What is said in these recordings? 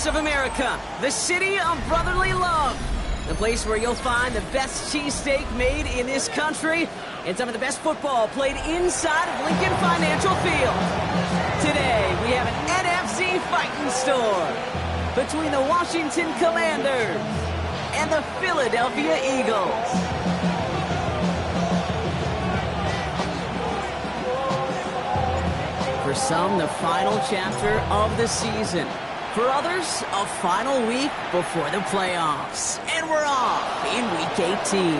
of America, the city of brotherly love. The place where you'll find the best cheesesteak made in this country and some of the best football played inside of Lincoln Financial Field. Today, we have an NFC fighting store between the Washington Commanders and the Philadelphia Eagles. For some, the final chapter of the season. For others, a final week before the playoffs. And we're off in Week 18.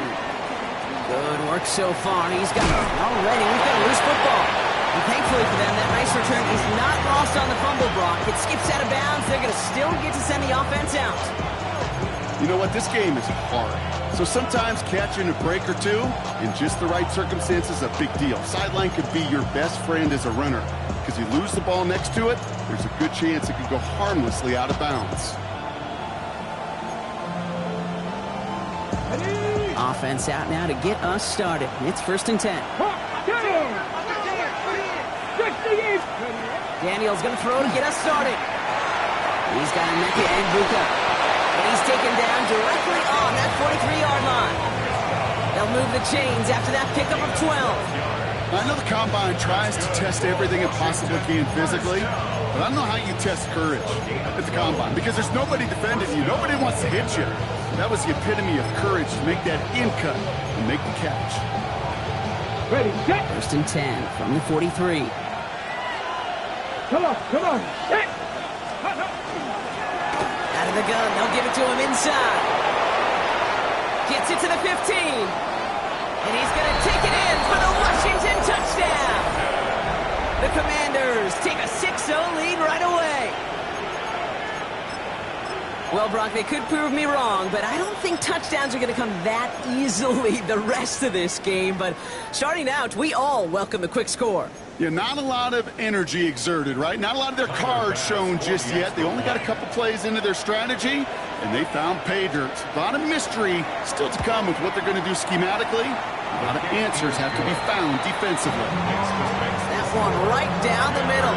Good work so far. He's got already. We've got loose football. And thankfully for them, that nice return is not lost on the fumble block. It skips out of bounds. They're going to still get to send the offense out. You know what? This game is hard. So sometimes catching a break or two in just the right circumstances is a big deal. Sideline could be your best friend as a runner. Because you lose the ball next to it, there's a good chance it could go harmlessly out of bounds. Offense out now to get us started. It's 1st and 10. Daniel's going to throw to get us started. He's got Emeka Egbuka. And he's taken down directly on that 43-yard line. They'll move the chains after that pickup of 12. I know the Combine tries to test everything it possibly can physically, but I don't know how you test courage at the Combine because there's nobody defending you. Nobody wants to hit you. That was the epitome of courage to make that in cut and make the catch. Ready, set. 1st and 10 from the 43. Come on, set. Out of the gun, they'll give it to him inside. Gets it to the 15. And he's going to take it in for the Washington touchdown. The Commanders take a 6-0 lead right away. Well, Brock, they could prove me wrong, but I don't think touchdowns are going to come that easily the rest of this game. But starting out, we all welcome the quick score. Yeah, not a lot of energy exerted, right? Not a lot of their cards shown just yet. They only got a couple plays into their strategy, and they found pay dirt. A lot of mystery still to come with what they're going to do schematically. A lot of answers have to be found defensively. That one right down the middle.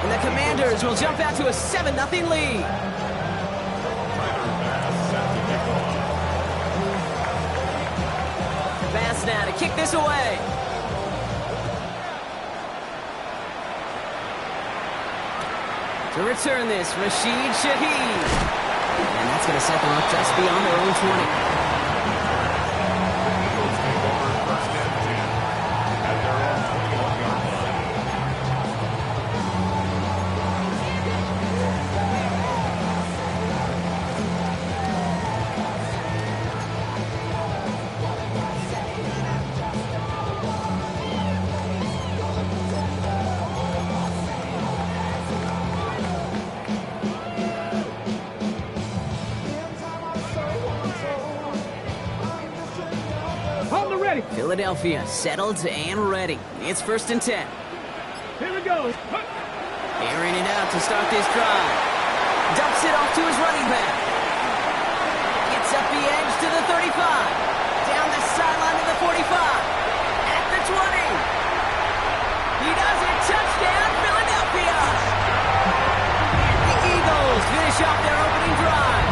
And the Commanders will jump out to a 7-0 lead. Pass now to kick this away. To return this, Rashid Shaheed. And that's going to set them up just beyond their own 20. Philadelphia settled and ready. It's 1st and 10. Here we go. Airing it out to start this drive. Dumps it off to his running back. Gets up the edge to the 35. Down the sideline to the 45. At the 20. He does it. Touchdown, Philadelphia. The Eagles finish off their opening drive.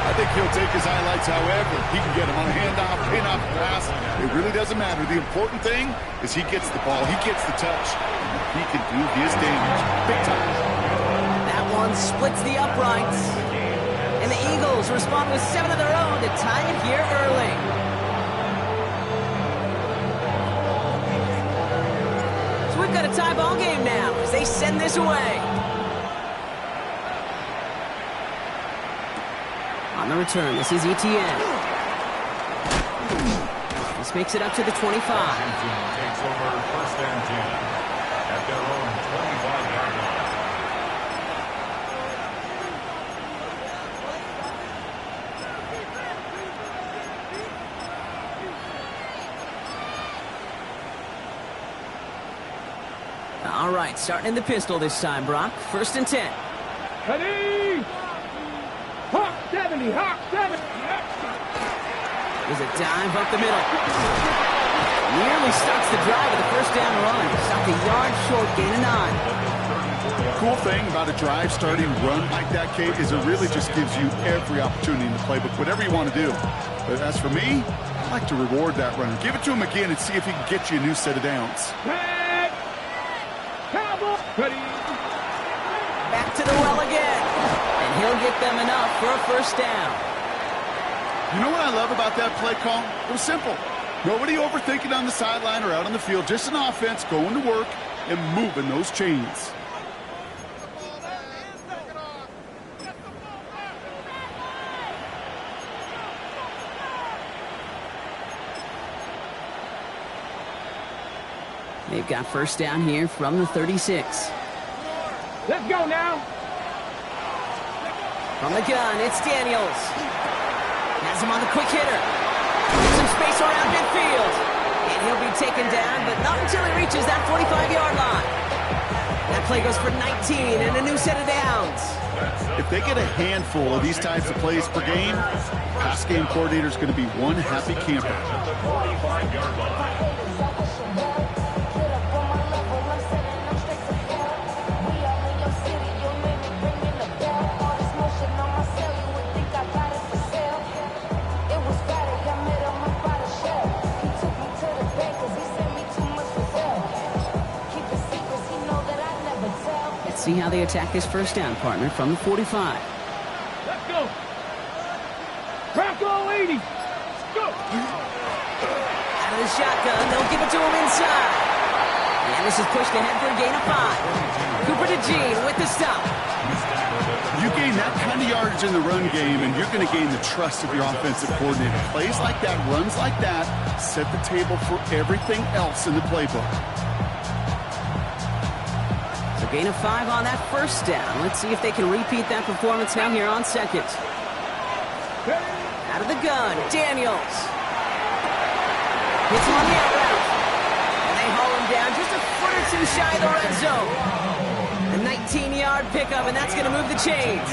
I think he'll take his highlights however he can get them on a handoff, pin-off, pass. It really doesn't matter. The important thing is he gets the ball, he gets the touch. He can do his damage big time. That one splits the uprights. And the Eagles respond with 7 of their own to tie it here early. So we've got a tie ball game now as they send this away. On the return, this is Etienne. This makes it up to the 25. Washington takes over 1st and 10 at their own 25-yard line. All right, starting in the pistol this time, Brock. 1st and 10. Ready. Hawk 70, Hawk 70. There's a dive up the middle. Nearly starts the drive with a 1st down run. Stopped a yard short, gain of 9. cool thing about a drive starting run like that, Kate, is it really just gives you every opportunity in the playbook, whatever you want to do. But as for me, I like to reward that runner. Give it to him again and see if he can get you a new set of downs. Head. Cowboy. Ready. Back to the well again. And he'll get them enough for a first down. You know what I love about that play call? It was simple. Nobody overthinking on the sideline or out on the field. Just an offense going to work and moving those chains. They've got first down here from the 36. Let's go now. From the gun, it's Daniels. Has him on the quick hitter. Some space around midfield. And he'll be taken down, but not until he reaches that 45-yard line. That play goes for 19 and a new set of downs. If they get a handful of these types of plays per game, pass game coordinator is going to be one happy camper. At the 45-yard line. See how they attack this first down, partner, from the 45. Let's go. Bronco 80. Go. Out of the shotgun, they'll give it to him inside. And this is pushed ahead for a gain of 5. Cooper DeJean with the stop. You gain that kind of yardage in the run game, and you're going to gain the trust of your offensive coordinator. Plays like that, runs like that, set the table for everything else in the playbook. So gain of 5 on that first down. Let's see if they can repeat that performance now here on second. Out of the gun, Daniels. Hits him on the out route. And they haul him down just a foot or two shy of the red zone. A 19-yard pickup, and that's going to move the chains.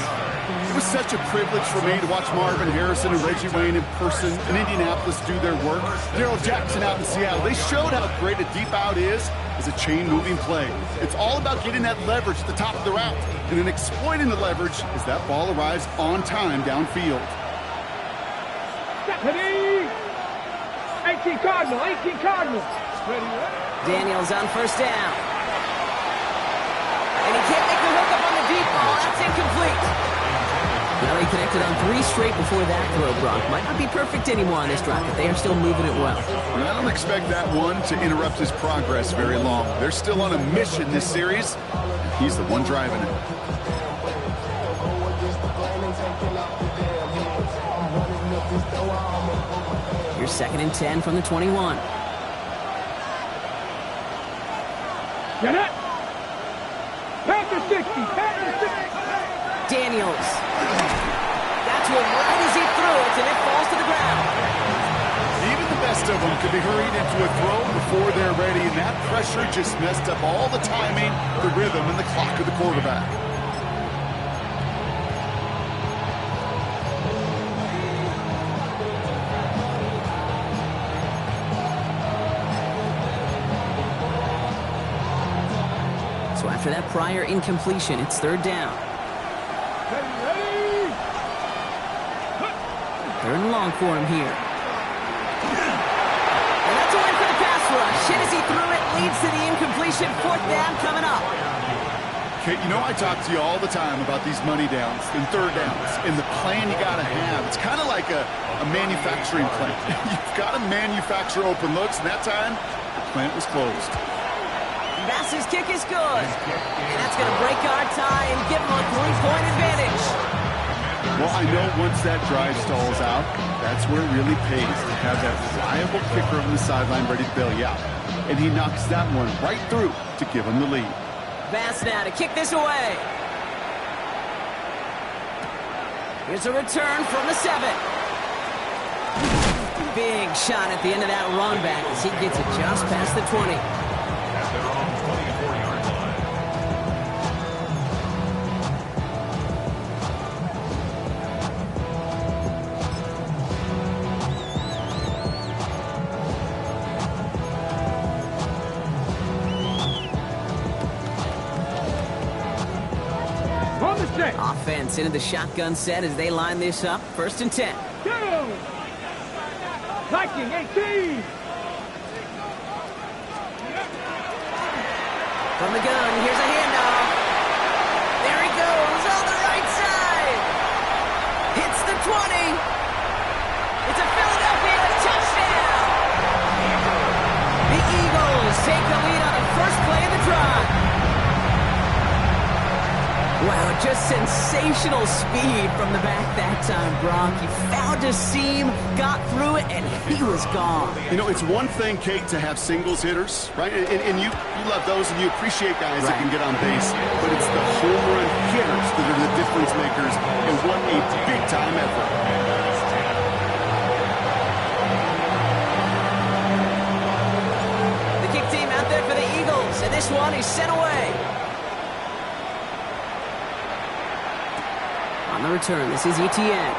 It was such a privilege for me to watch Marvin Harrison and Reggie Wayne in person in Indianapolis do their work. Darrell Jackson out in Seattle. They showed how great a deep out is as a chain-moving play. It's all about getting that leverage at the top of the route, and then exploiting the leverage as that ball arrives on time downfield. Ready. 18 Cardinal. 18 Cardinal. Ready. Daniels on first down. And he can't make the hook up on the deep ball. That's incomplete. Well, he connected on 3 straight before that throw, Brock. Might not be perfect anymore on this drive, but they are still moving it well. I don't expect that one to interrupt his progress very long. They're still on a mission this series. He's the one driving it. Here's 2nd and 10 from the 21. Get it. Panther 60. Panther 60. Daniels. Got to him right as he threw it, and it falls to the ground. Even the best of them could be hurried into a throw before they're ready, and that pressure just messed up all the timing, the rhythm, and the clock of the quarterback. So after that prior incompletion, it's 3rd down. Ready. 3rd and long for him here. And that's a win for the pass rush. Hit as he threw it, leads to the incompletion. 4th down coming up. Kate, you know I talk to you all the time about these money downs and 3rd downs and the plan you got to have. It's kind of like a manufacturing plant. You've got to manufacture open looks, and that time the plant was closed. Bass's kick is good. And that's going to break our tie and give him a 3-point advantage. Well, I know once that drive stalls out, that's where it really pays to have that reliable kicker on the sideline ready to bail you out. And he knocks that one right through to give him the lead. Bass now to kick this away. Here's a return from the 7. Big shot at the end of that run back as he gets it just past the 20. At their own 24-yard line. On the set. Offense into the shotgun set as they line this up. 1st and 10. Go. Viking 18. From the gun, here's a handoff. There he goes on the right side. Hits the 20. It's a Philadelphia touchdown. The Eagles take the lead on the first play of the drive. Wow, just sensational speed from the back that time, Brock. He found a seam, got through it, and he was gone. You know, it's one thing, Kate, to have singles hitters, right? And you love those, and you appreciate guys that can get on base. But it's the home run hitters that are the difference makers, and what a big-time effort. The kick team out there for the Eagles, and this one is sent away. On the return, this is Etienne.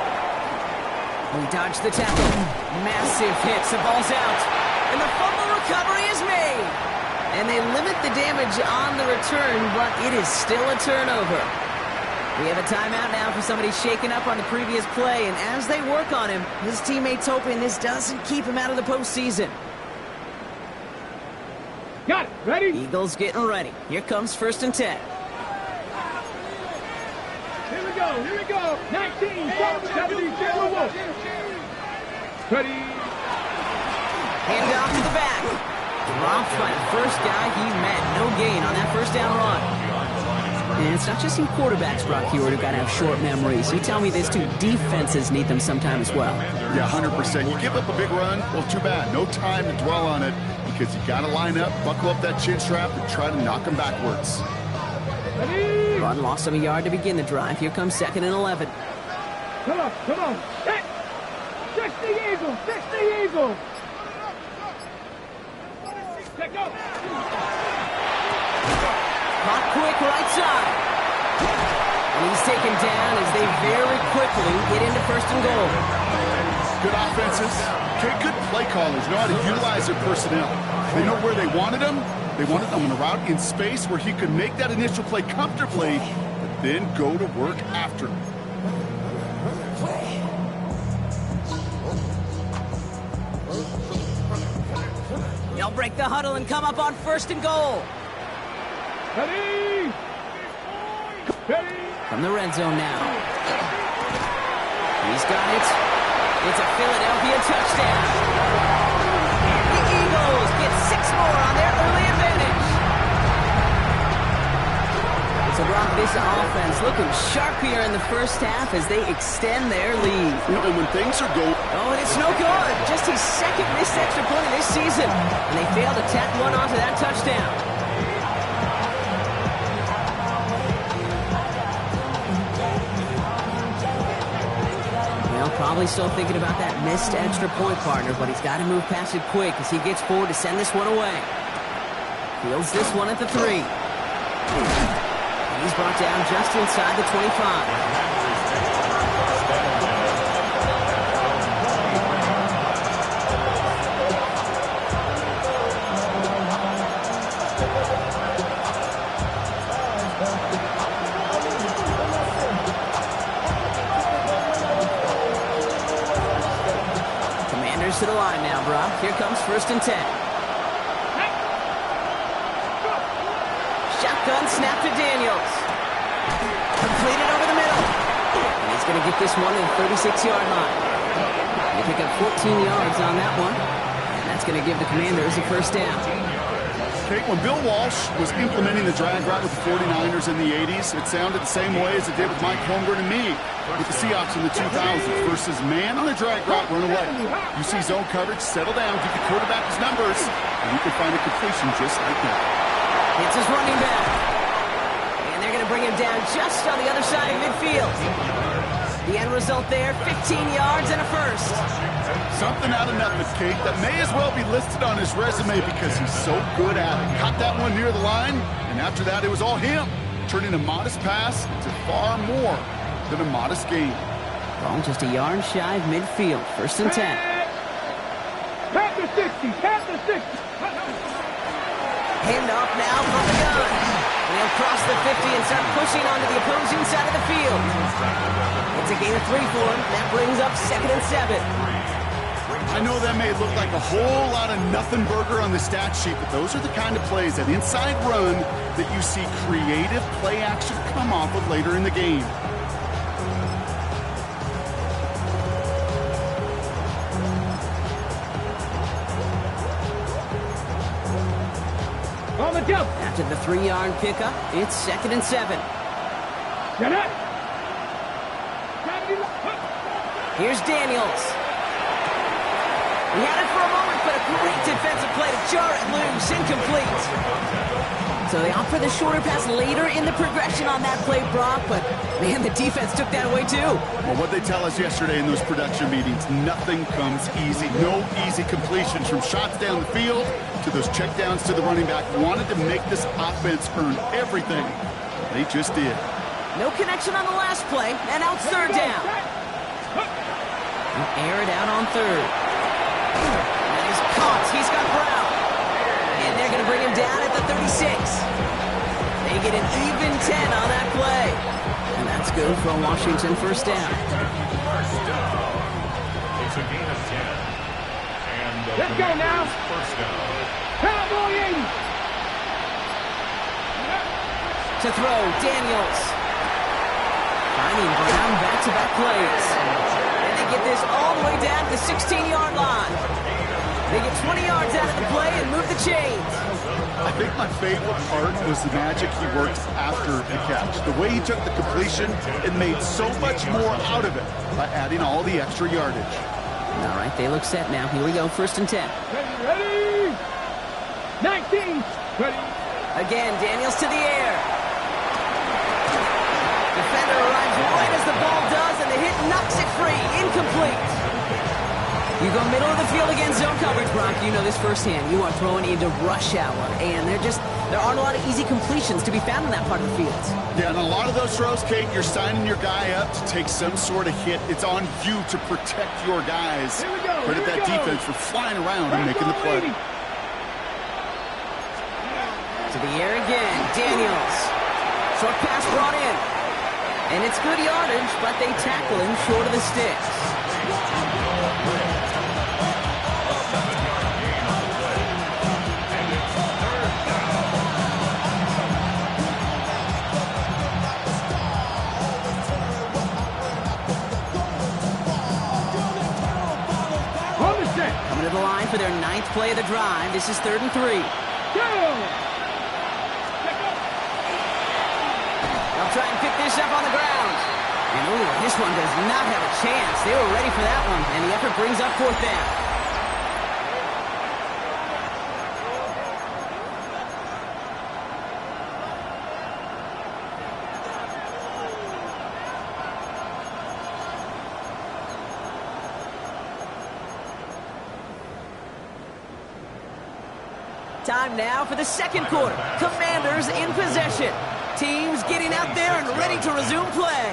He dodged the tackle. Massive hits. The ball's out. And the fumble recovery is made. And they limit the damage on the return, but it is still a turnover. We have a timeout now for somebody shaken up on the previous play. And as they work on him, his teammates hoping this doesn't keep him out of the postseason. Got it. Ready? Eagles getting ready. Here comes 1st and 10. Here we go. Here we go. 19, 70, Taylor Wolf. Ready. Hand off to the back. Dropped by the first guy he met. No gain on that 1st down run. And it's not just you quarterbacks, Brock Huard, who got to have short memories. You tell me this too. Defenses need them sometime as well. Yeah, 100%. You give up a big run, well, too bad. No time to dwell on it because you got to line up, buckle up that chin strap, and try to knock them backwards. Ready. Run lost him a yard to begin the drive. Here comes 2nd and 11. Come on, come on. Hit. 60 Eagles, 60 Eagles. Let go. Caught quick right side. And he's taken down as they very quickly get into 1st and goal. Good offenses. Okay, good play callers know how to utilize their personnel. They know where they wanted them. They wanted them on a route in space where he could make that initial play comfortably, but then go to work after. They'll break the huddle and come up on 1st and goal. Ready. Ready. From the red zone now. He's got it. It's a Philadelphia touchdown. The Eagles get 6 more on their early advantage. So, Brock, this offense looking sharp here in the 1st half as they extend their lead. You know, and when things are going... Oh, and it's no good. Just his 2nd missed extra point of this season. And they failed to tack one onto that touchdown. Probably still thinking about that missed extra point, partner, but he's got to move past it quick as he gets forward to send this one away. Fields this one at the 3. And he's brought down just inside the 25. To the line now, Brock. Here comes 1st and 10. Shotgun snap to Daniels. Completed over the middle. And he's going to get this one to the 36-yard line. They pick up 14 yards on that one. And that's going to give the Commanders a 1st down. Okay, when Bill Walsh was implementing the drag route with the 49ers in the 80s, it sounded the same way as it did with Mike Holmgren and me with the Seahawks in the 2000s versus man on a drag route, run away. You see zone coverage, settle down, give the quarterback his numbers, and you can find a completion just like that. It's his running back. And they're going to bring him down just on the other side of midfield. The end result there, 15 yards and a 1st. Something out of nothing, Kate, that may as well be listed on his resume because he's so good at it. Caught that one near the line, and after that, it was all him, turning a modest pass into far more than a modest gain. Ball just a yard shy of midfield. 1st and 10. Panther 60, Panther 60. Hand off now from the gun. And he'll cross the 50 and start pushing onto the opposing side of the field. It's a gain of 3 for him. That brings up 2nd and 7. I know that may look like a whole lot of nothing burger on the stat sheet, but those are the kind of plays, that inside run, that you see creative play action come off of later in the game. On the jump. After the 3-yard pickup, it's 2nd and 7. Get it. Here's Daniels. He had it for a moment, but a great defensive play to jar it loose, incomplete. So they opt for the shorter pass later in the progression on that play, Brock, but man, the defense took that away too. Well, what they tell us yesterday in those production meetings, nothing comes easy. No easy completions from shots down the field to those checkdowns to the running back. Wanted to make this offense earn everything. They just did. No connection on the last play, and now it's 3rd down. Air it out on 3rd. He's caught. He's got Brown. And they're going to bring him down at the 36. They get an even 10 on that play. And that's good for Washington 1st down. It's a gain of 10. And Let's go now. 1st down. Cowboys. To throw, Daniels. Finding Brown back-to-back plays. And they get this all the way down to the 16-yard line. They get 20 yards out of the play and move the chains. I think my favorite part was the magic he worked after the catch. The way he took the completion and made so much more out of it by adding all the extra yardage. All right, they look set now. Here we go, 1st and 10. Ready. 19. Ready. Again, Daniels to the air. Defender arrives right as the ball does, and the hit knocks it free. Incomplete. You go middle of the field against zone coverage, Brock. You know this firsthand. You are throwing into rush hour, and there aren't a lot of easy completions to be found in that part of the field. Yeah, and a lot of those throws, Kate, you're signing your guy up to take some sort of hit. It's on you to protect your guys. Credit that defense for flying around and making the play. To the air again, Daniels. Short pass brought in. And it's good yardage, but they tackle him short of the sticks. Coming to the line for their 9th play of the drive. This is 3rd and 3. They'll try and pick this up on the ground. And ooh, this one does not have a chance. They were ready for that one, and the effort brings up 4th down. Time now for the 2nd quarter. Commanders in possession. Teams getting out there and ready to resume play.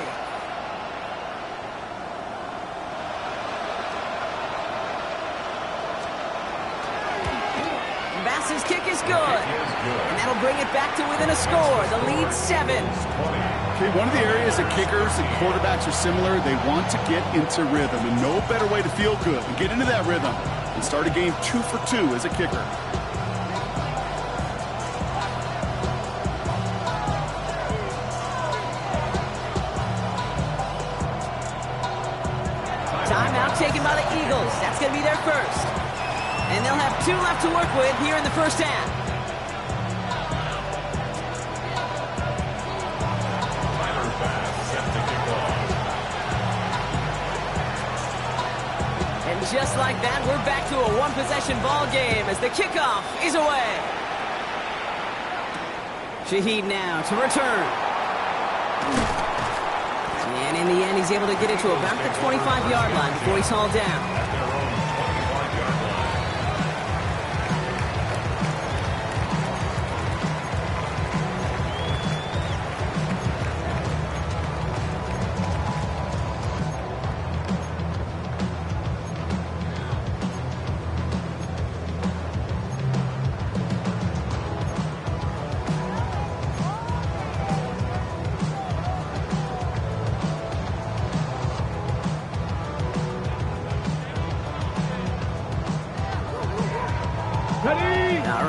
Bass's kick is good. And that'll bring it back to within a score. The lead 7. Okay, one of the areas that kickers and quarterbacks are similar, they want to get into rhythm. And no better way to feel good and get into that rhythm and start a game 2 for 2 as a kicker. Timeout taken by the Eagles. That's going to be their first. And they'll have 2 left to work with here in the 1st half. And just like that, we're back to a 1-possession ball game as the kickoff is away. Shaheed now to return. And in the end, he's able to get it to about the 25-yard line before he's hauled down.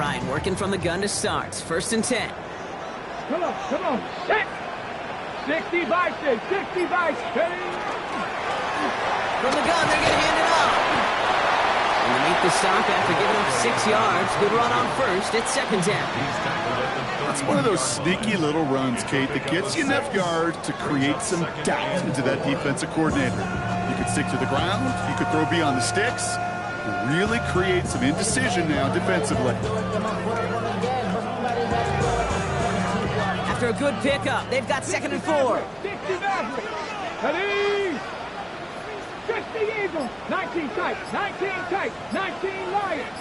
right, working from the gun to start. 1st and 10. Come on, set. 60 by 6, 60 by 6. From the gun, they're going to hand it off. And they make the stop after giving up 6 yards. Good run on 1st. It's 2nd down. It's one of those sneaky little runs, Kate, that gets you enough yards to create some doubt into that defensive coordinator. You could stick to the ground. You could throw beyond the sticks. Really create some indecision now defensively. After a good pickup, they've got 2nd and 4. 60 Maverick. Ready? 50 Eagles. 19 tight, 19 tight, 19 Lions.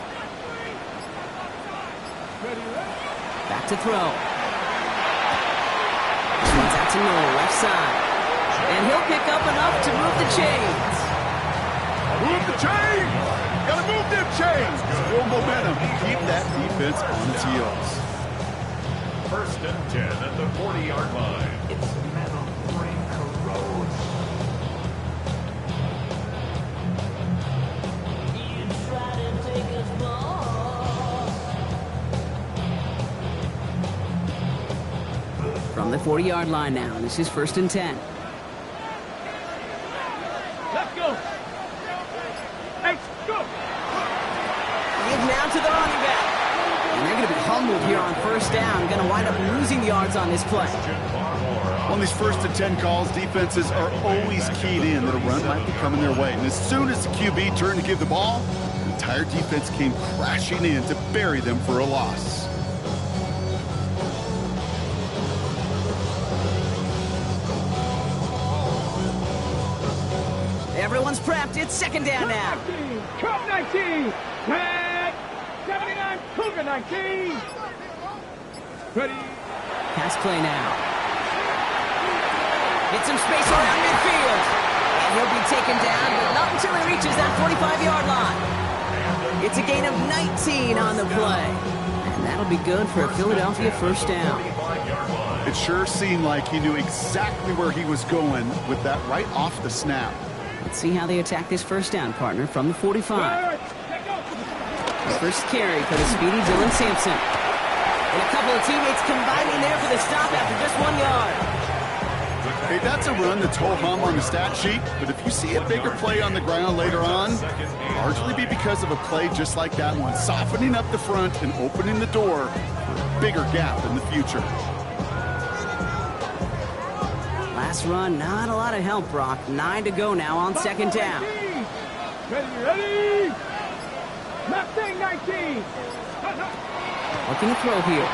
Ready? Back to throw. This one's out to Noel, left side. And he'll pick up enough to move the chains. Move the chains! Gotta move them chains! Build momentum. Keep that defense on its heels. 1st and 10 at the 40-yard line. It's Metal Breaker Road. From the 40-yard line now, this is 1st and 10. Let's go. Hey, go. Give now to the running back. And they're going to be humbled here on 1st down. Going to wind up losing yards on this play. On these 1st and 10 calls, defenses are always keyed in that a run might be coming their way. And as soon as the QB turned to give the ball, the entire defense came crashing in to bury them for a loss. Everyone's prepped. It's 2nd down now. 19, Trump 19, 10, 79, Cougar 19. Ready? Pass play now. Get some space around midfield. And he'll be taken down, but not until he reaches that 45-yard line. It's a gain of 19 on the play. And that'll be good for a Philadelphia 1st down. It sure seemed like he knew exactly where he was going with that right off the snap. Let's see how they attack this 1st down, partner, from the 45. First carry for the speedy Dylan Sampson. And a couple of teammates combining there for the stop after just 1 yard. Hey, that's a run that's ho-hum on the stat sheet, but if you see a bigger play on the ground later on, largely be because of a play just like that one, softening up the front and opening the door for a bigger gap in the future. Last run, not a lot of help, Brock. 9 to go now on 2nd down. Ready? Mustang 19. Looking to throw here.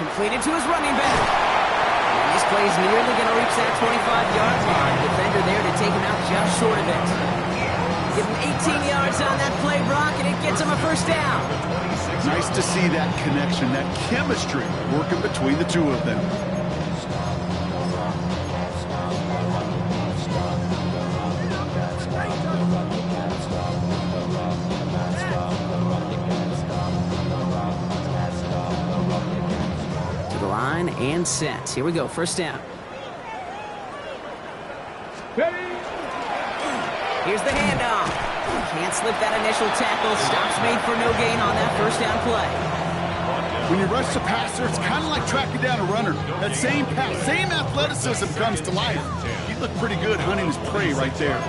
Completed to his running back. And this play is nearly going to reach that 25-yard line. Defender there to take him out just short of it. Give him 18 yards on that play, Brock, and it gets him a 1st down. Nice to see that connection, that chemistry working between the two of them. And set. Here we go. 1st down. Ready? Here's the handoff. Can't slip that initial tackle. Stops made for no gain on that 1st down play. When you rush the passer, it's kind of like tracking down a runner. That same pass, same athleticism comes to life. He looked pretty good hunting his prey right there.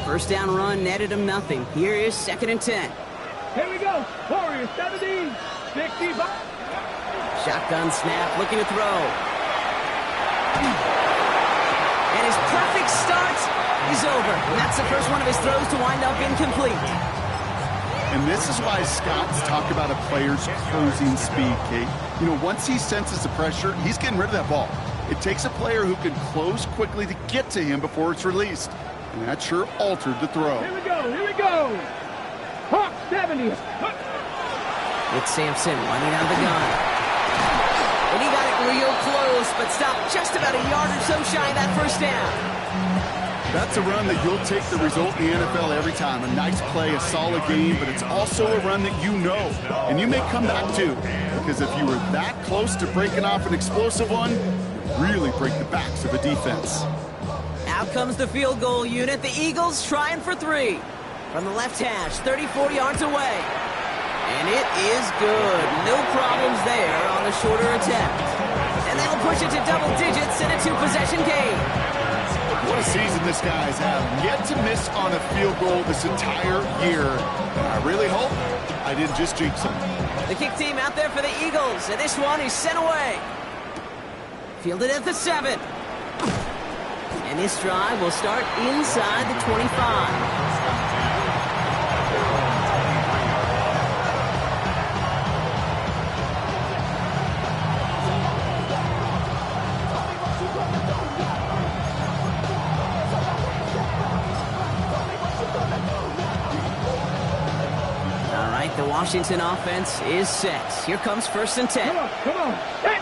First down run netted him nothing. Here is 2nd and 10. Here we go. Warriors 70, 65. Shotgun snap, looking to throw. And his perfect start is over. And that's the first one of his throws to wind up incomplete. And this is why scouts talk about a player's closing speed, Kate. You know, once he senses the pressure, he's getting rid of that ball. It takes a player who can close quickly to get to him before it's released. And that sure altered the throw. Here we go. Hawk 70. With Sampson running out of the gun. And he got it real close, but stopped just about a yard or so shy of that 1st down. That's a run that you'll take the result in the NFL every time. A nice play, a solid game, but it's also a run that you know, and you may come back to. Because if you were that close to breaking off an explosive one, you really break the backs of a defense. Out comes the field goal unit. The Eagles trying for 3. From the left hash, 34 yards away. And it is good. No problems there on the shorter attempt. And they'll push it to double digits in a 2-possession game. What a season this guy's had. Yet to miss on a field goal this entire year. I really hope I didn't just jinx him. The kick team out there for the Eagles, and this one is sent away. Fielded at the 7. And this drive will start inside the 25. The Washington offense is set. Here comes 1st and 10. Come on. Hey.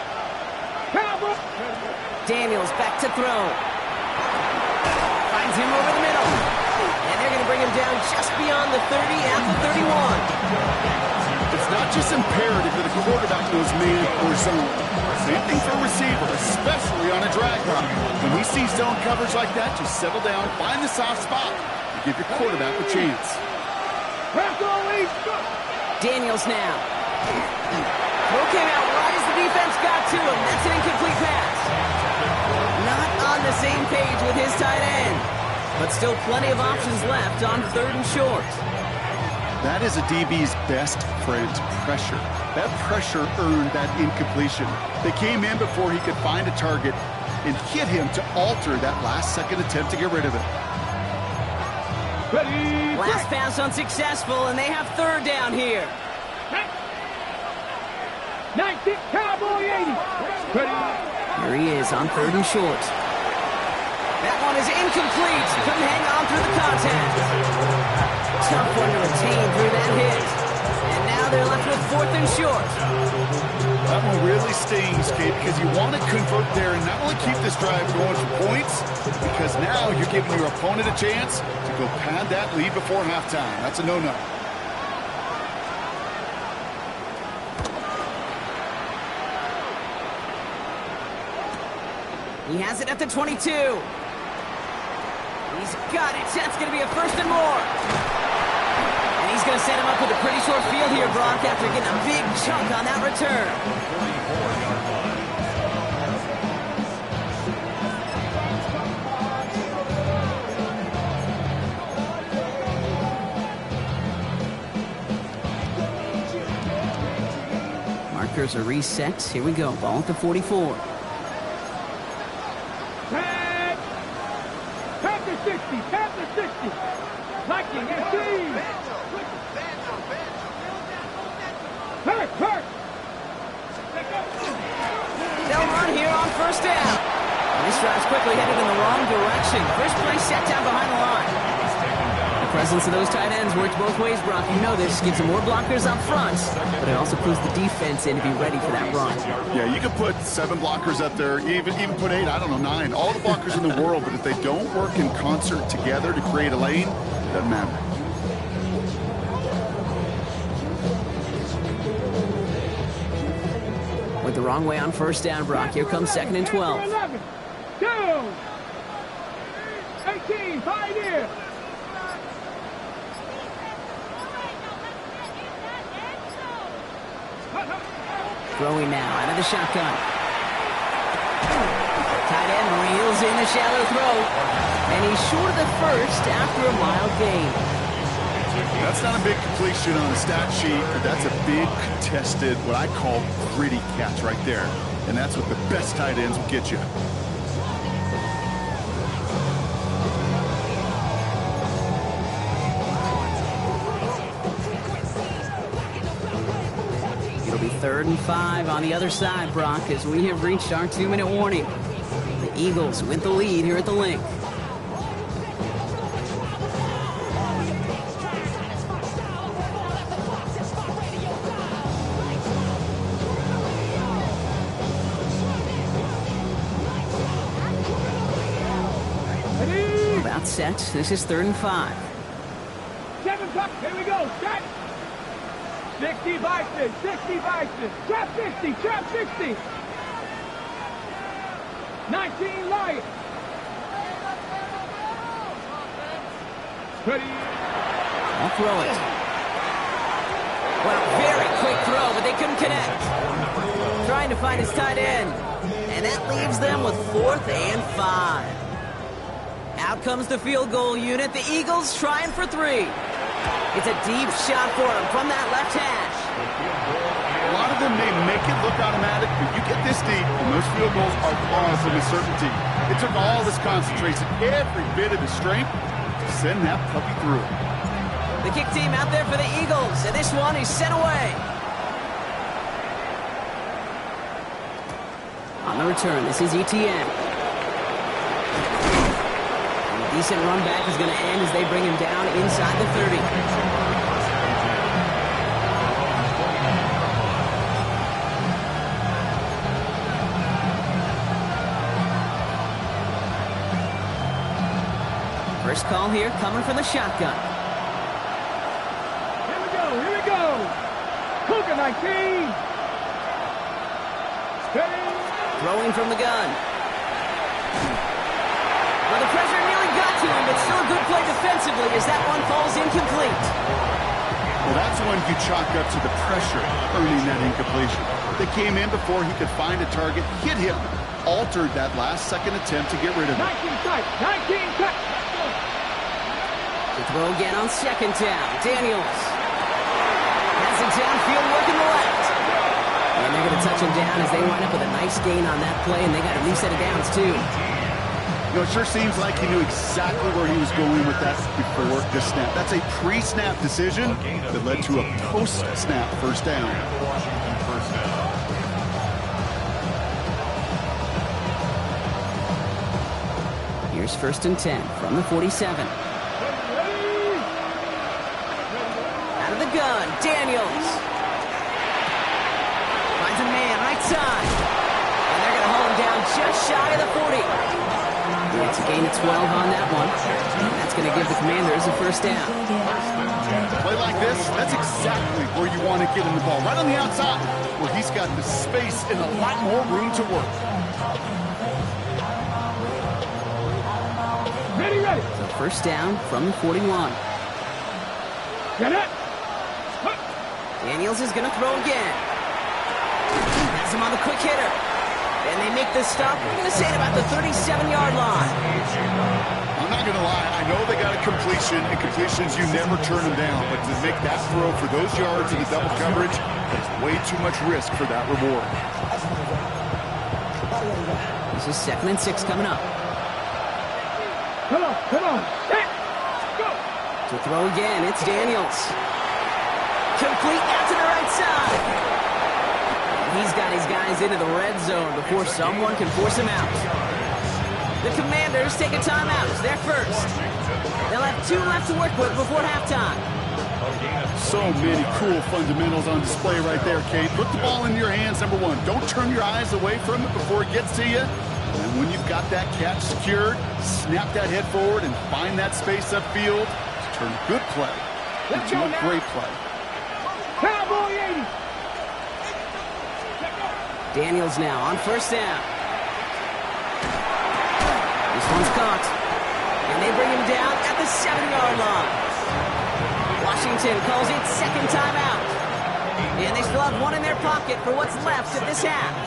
Cowboy. Daniels back to throw. Finds him over the middle. And they're going to bring him down just beyond the 30 at the 31. It's not just imperative that a quarterback knows man or zone. Same thing for a receiver, especially on a drag route. When he sees zone coverage like that, just settle down, find the soft spot, and give your quarterback a chance. Daniels now. Throw came out right as the defense got to him. That's an incomplete pass. Not on the same page with his tight end. But still plenty of options left on 3rd and short. That is a DB's best friend, pressure. That pressure earned that incompletion. They came in before he could find a target and hit him to alter that last-second attempt to get rid of it. Last pass unsuccessful, and they have 3rd down here. 19, Cowboy 80. Here he is on 3rd and short. That one is incomplete. Couldn't hang on through the contact. Tough one to retain through that hit. And now they're left with 4th and short. That one really stings, Kate, because you want to convert there and not only keep this drive going for points, because now you're giving your opponent a chance to go pad that lead before halftime. That's a no-no. He has it at the 22. He's got it. That's going to be a 1st and more. And he's going to set him up with a pretty short field here, Brock, after getting a big chunk on that return. 44-yard line. Markers are reset. Here we go. Ball at the 44. Tap the 60. Liking and team. Hurt. They'll run here on 1st down. And this drive's quickly headed in the wrong direction. First play set down behind the line. The presence of those tight ends works both ways, Brock. You know this. Gives them more blockers up front, but it also puts the defense in to be ready for that run. Yeah, you can put 7 blockers up there, even put 8, I don't know, 9. All the blockers in the world, but if they don't work in concert together to create a lane, it doesn't matter. Went the wrong way on 1st down, Brock. Here comes 2nd and 12. 11. 2. 18. Pioneer. Throwing now out of the shotgun. Tight end reels in the shallow throw. And he's short of the 1st after a mild gain. That's not a big completion on the stat sheet, but that's a big contested, what I call gritty catch right there. And that's what the best tight ends will get you. It'll be 3rd and 5 on the other side, Brock, as we have reached our 2-minute warning. The Eagles with the lead here at the Link. Route set. This is 3rd and 5. 7 top. Here we go. Set. 60 Bison. 60 Bison. Trap 60. Trap 60. 19 Lions. Ready. I'll throw it. Well, very quick throw, but they couldn't connect. Trying to find his tight end. And that leaves them with 4th and 5. Out comes the field goal unit. The Eagles trying for 3. It's a deep shot for him from that left hash. A lot of them may make it look automatic, but you get this deep, and those field goals are far from a certainty. It took all his concentration, every bit of his strength, to send that puppy through. The kick team out there for the Eagles, and this one is sent away. On the return, this is ETN. And a decent run back is going to end as they bring him down inside the 30. First call here coming from the shotgun. Here we go. Cougar 19. Steady. Throwing from the gun. Well, the pressure nearly got to him, but still a good play defensively as that one falls incomplete. Well, that's when you chalk up to the pressure earning that incompletion. They came in before he could find a target, hit him, altered that last-second attempt to get rid of it. 19 tight. 19 tight. To throw again on 2nd down. Daniels has it downfield working the left. And they're going to touch him down as they wind up with a nice gain on that play, and they got a new set of downs, too. You know, it sure seems like he knew exactly where he was going with that before the snap. That's a pre-snap decision that led to a post-snap first down. Here's 1st and 10 from the 47. Out of the gun, Daniels. Finds a man, right side. And they're going to hold him down just shy of the 40. It's a gain of 12 on that one. And that's going to give the Commanders a first down. Play like this, that's exactly where you want to get him the ball. Right on the outside, where he's got the space and a lot more room to work. Ready. So first down from the 41. Get it. Daniels is going to throw again. Has him on the quick hitter. And they make this stop. We're going to say it about the 37-yard line. I'm not going to lie. I know they got a completion, and completions, you never turn them down. But to make that throw for those yards in the double coverage, there's way too much risk for that reward. This is 2nd and 6 coming up. Come on. Set. Go. To throw again, it's Daniels. Complete out to the right side. He's got his guys into the red zone before someone can force him out. The Commanders take a timeout. They're first. They'll have 2 left to work with before halftime. So many cool fundamentals on display right there, Kate. Put the ball in your hands, number one. Don't turn your eyes away from it before it gets to you. And when you've got that catch secured, snap that head forward and find that space upfield to turn good play into a great play. Cowboy 80. Daniels now on first down. This one's caught. And they bring him down at the 7-yard line. Washington calls it second timeout. And they still have one in their pocket for what's left of this half.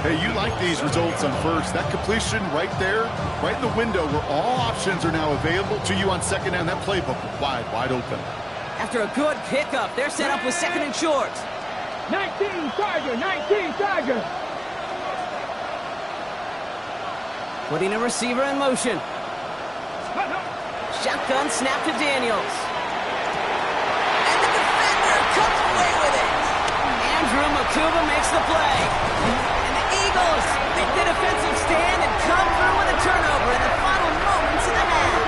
Hey, you like these results on first. That completion right there, right in the window where all options are now available to you on second down. That playbook wide open. After a good pickup, they're set up with 2nd and short. 19 Tiger. Putting a receiver in motion. Shotgun snap to Daniels. And the defender comes away with it. Andrew Makuba makes the play. And the Eagles make the defensive stand and come through with a turnover in the final moments of the half.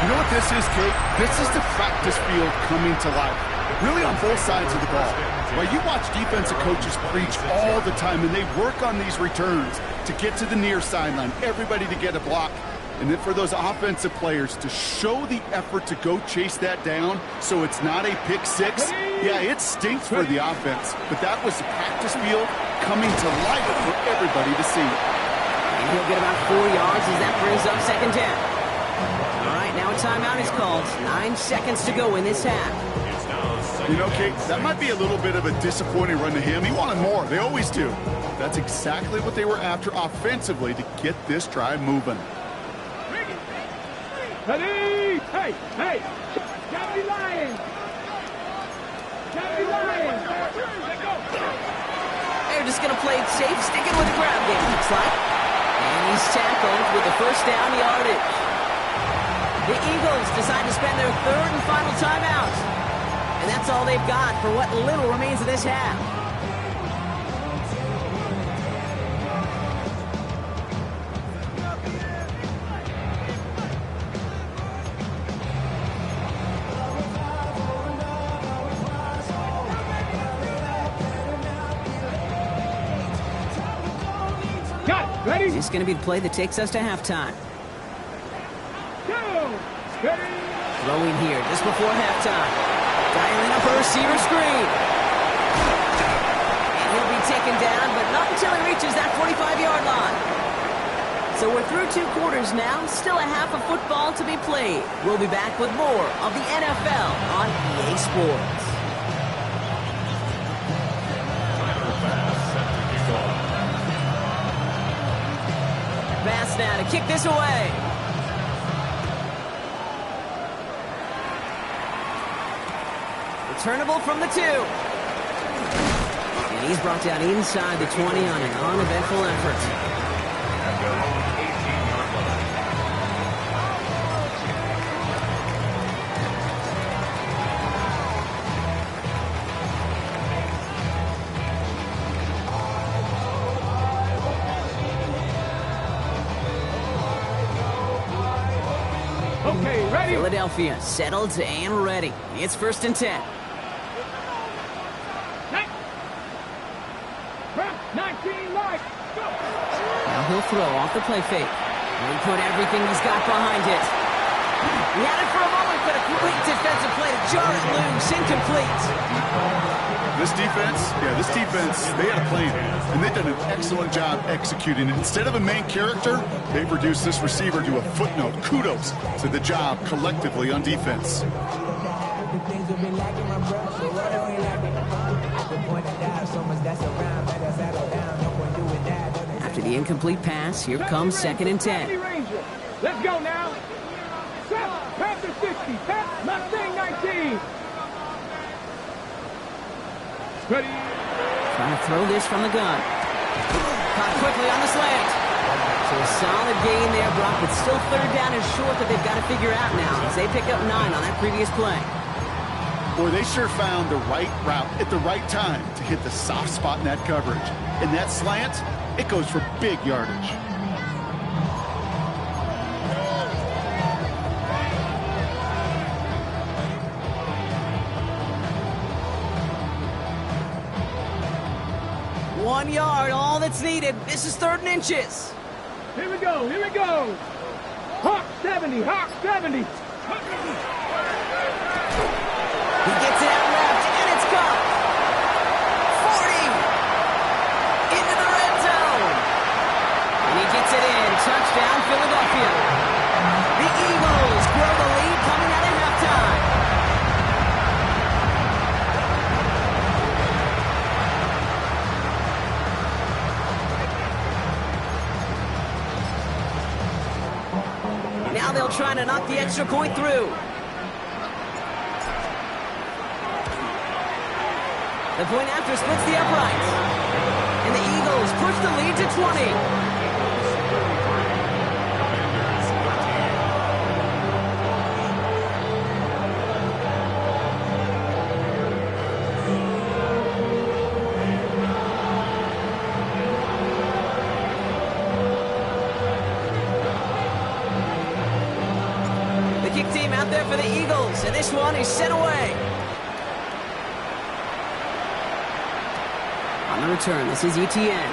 You know what this is, Kate? This is the practice field coming to life. Really on both sides of the ball. Right, you watch defensive coaches preach all the time, and they work on these returns to get to the near sideline, everybody to get a block. And then for those offensive players to show the effort to go chase that down so it's not a pick six, yeah, it stinks for the offense. But that was the practice field coming to life for everybody to see. And he'll get about 4 yards as that brings up second down. All right, now a timeout is called. 9 seconds to go in this half. You know, Kate, that might be a little bit of a disappointing run to him. He wanted more. They always do. That's exactly what they were after offensively to get this drive moving. Ready? Hey, hey! Gotta be lying! Gotta be lying! They're just going to play it safe, sticking with the ground game, looks like. And he's tackled with the first down yardage. The Eagles decide to spend their third and final timeout. And that's all they've got for what little remains of this half. Ready? This is going to be the play that takes us to halftime. Go! Ready? Throwing here just before halftime. Dialing up a receiver screen. And he'll be taken down, but not until he reaches that 45-yard line. So we're through 2 quarters now. Still a half of football to be played. We'll be back with more of the NFL on EA Sports. Pass now to kick this away. Returnable from the 2. And he's brought down inside the 20 on an uneventful effort. At their own 18-yard line. Okay, ready? Philadelphia settled and ready. It's 1st and 10. 19 right. Go! Now he'll throw off the play fake. And he put everything he's got behind it. He had it for a moment, but a quick defensive play to jar it loose. Incomplete. This defense, they had a plan, and they've done an excellent job executing it. Instead of a main character, they've reduced this receiver to a footnote. Kudos to the job collectively on defense. After the incomplete pass, here comes 2nd and 10. Let's go now. Panther 60, Mustang 19. Ready? Trying to throw this from the gun. Caught quickly on the slant. So a solid gain there, Brock, but still 3rd down and short that they've got to figure out now as they pick up 9 on that previous play. Boy, they sure found the right route at the right time to hit the soft spot in that coverage. And that slant, it goes for big yardage. One yard, all that's needed. This is 3rd and inches. Here we go, here we go. Hawk 70, Hawk 70. He gets it out left, and it's caught. 40 into the red zone. And he gets it in. Touchdown, Philadelphia. The Eagles grow the lead coming out of halftime. Now they'll try to knock the extra point through. The point after splits the uprights. And the Eagles push the lead to 20. The kick team out there for the Eagles, and this one is sent away. On the return, this is ETN.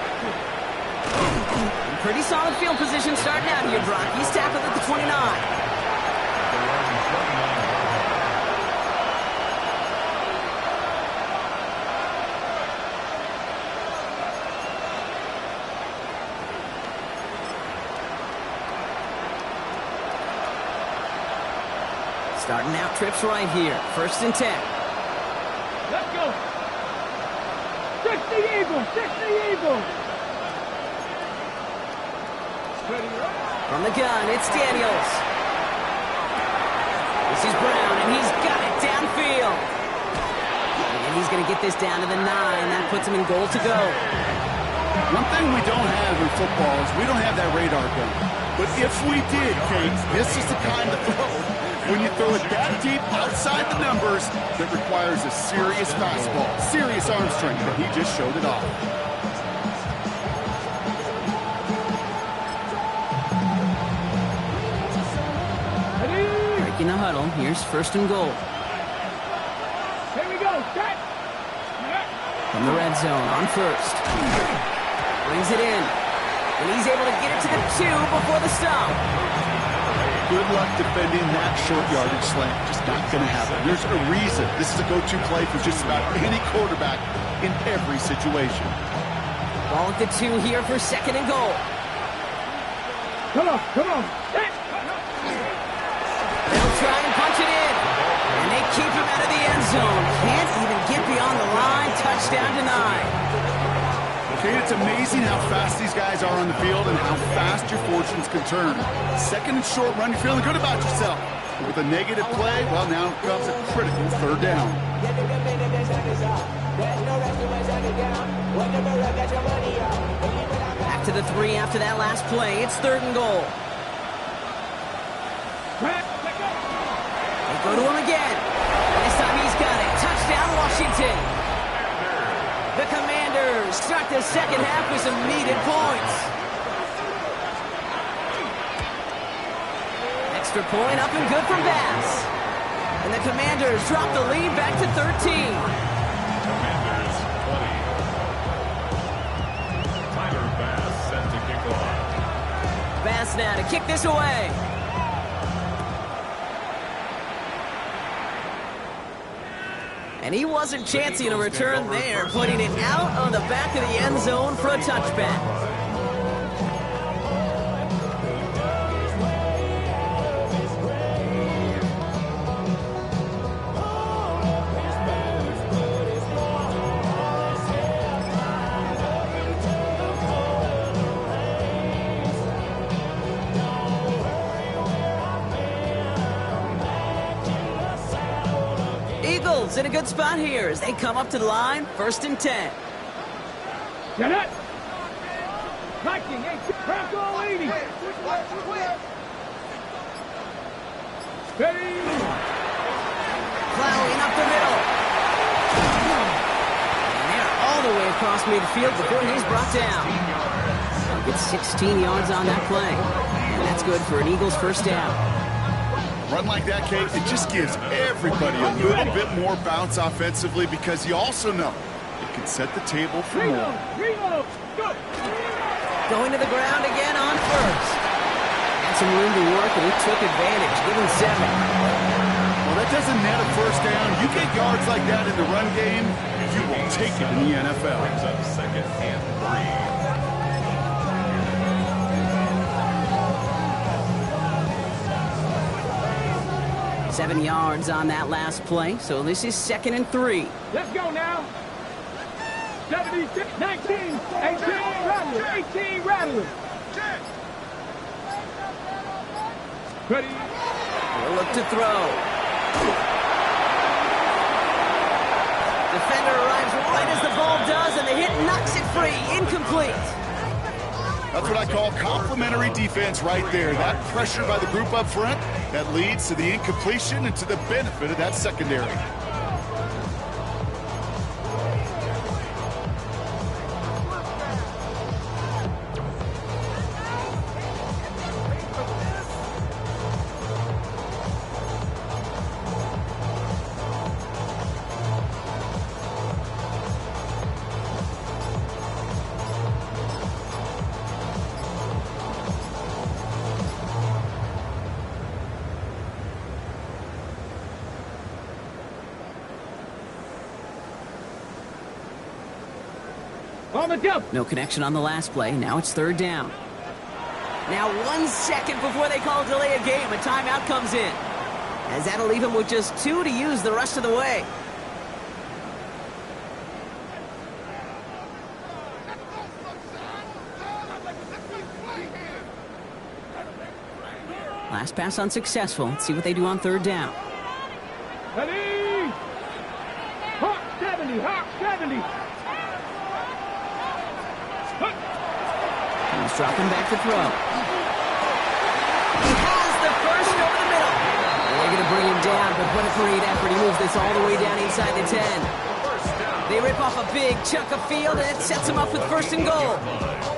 Pretty solid field position starting out here, Brock. He's tackled at the 29. Starting out trips right here. 1st and 10. Let's go. 60 Eagles, 60 Eagles. From the gun, it's Daniels. This is Brown, and he's got it downfield. And he's going to get this down to the 9. That puts him in goal to go. One thing we don't have in football is we don't have that radar gun. But if we did, Kate, this is the kind of throw. When you throw it that deep outside the numbers, that requires a serious fastball, serious arm strength, and he just showed it off. Breaking the huddle, here's 1st and goal. Here we go, set. From the red zone on 1st. Brings it in. And he's able to get it to the 2 before the stop. Good luck defending that short yardage slant. Just not going to happen. There's a reason this is a go-to play for just about any quarterback in every situation. Ball at the 2 here for 2nd and goal. Come on, come on. Set. They'll try and punch it in. And they keep him out of the end zone. Can't even get beyond the line. Touchdown denied. Okay, it's amazing how fast these guys are on the field and how fast your fortunes can turn. 2nd and short run, you're feeling good about yourself. But with a negative play, well, now comes a critical 3rd down. Back to the 3 after that last play. It's 3rd and goal. They go to him again. This time he's got it. Touchdown, Washington. The Commanders start the 2nd half with some needed points. Extra point up and good from Bass. And the Commanders drop the lead back to 13. Commanders 20. Tyler Bass set to kick off. Bass now to kick this away. And he wasn't chancing a return there, putting it out on the back of the end zone for a touchback. In a good spot here as they come up to the line, 1st and 10. Get it. Viking, Franco 80. Ready. Plowing up the middle. And they're all the way across midfield before he's brought down. He'll get 16 yards on that play. And that's good for an Eagles 1st down. Run like that, Kate, it just gives everybody a little bit more bounce offensively because you also know it can set the table for more. Going to the ground again on 1st. Had some room to work, and he took advantage, giving 7. Well, that doesn't net a 1st down. You get yards like that in the run game, you will take it in the NFL. Brings up 2nd and 3. 7 yards on that last play, so this is 2nd and 3. Let's go now. 76, 19, 18, Rattler, 18, Rattler. Ready. We'll look to throw. Defender arrives right as the ball does, and the hit knocks it free. Incomplete. That's what I call complimentary defense right there. That pressure by the group up front, that leads to the incompletion and to the benefit of that secondary. On the jump. No connection on the last play. Now it's third down. Now 1 second before they call delay a game, a timeout comes in. As that'll leave him with just 2 to use the rest of the way. Last pass unsuccessful. Let's see what they do on third down. Ready? Hawk 70, Hawk 70. He's dropping back to throw. He has the first over the middle. They're going to bring him down, but what a great effort. He moves this all the way down inside the 10. They rip off a big chunk of field, and it sets him up with first and goal.